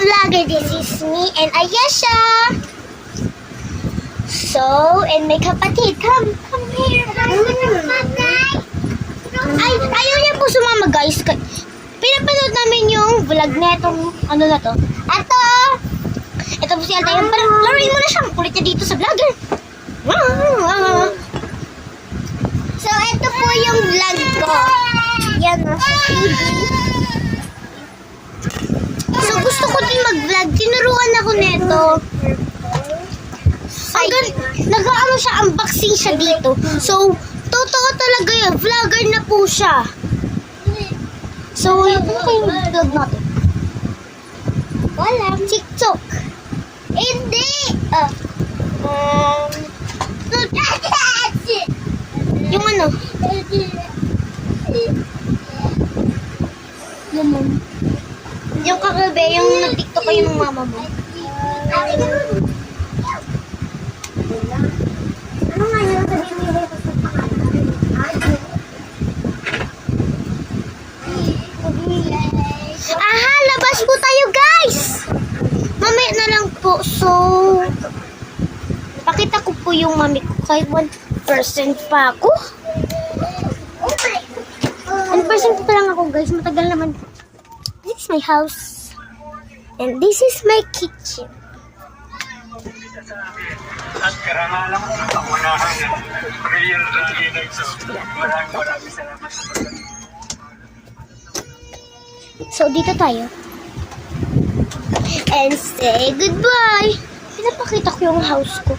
vlogger. This is me and Ayesha. So, and may kapatid. Come here. Ay, ayaw niya po sumama, guys. Pinapanood namin yung vlog na itong, ano na to. Ito po si Alta. Yung parang, laruin mo na siya. Kulit niya dito sa vlogger. So, ito po yung vlog ko. Yan, nasa TV. So, gusto ko din mag-vlog. Tinuruan ako nito. Nag-ano siya, unboxing siya dito. So, totoo talaga yun. Vlogger na po siya. So, ano pa yung vlog natin? Wala. TikTok. Hindi! Yung ano? Yung kagabi, yung nag-TikTok ko yung mama mo. Ano nga yun? Aha, labas po tayo, guys! Mamaya na lang po. So, pakita ko po yung mami ko. Kahit 1% pa ako. 1% pa lang ako, guys. Matagal naman. This is my house. And this is my kitchen. At karangalan ko ng pangunahan ng Real Rally Nexo. Maraming salamat sa pagkakas. So, dito tayo. And say goodbye. Pinapakita ko yung house ko.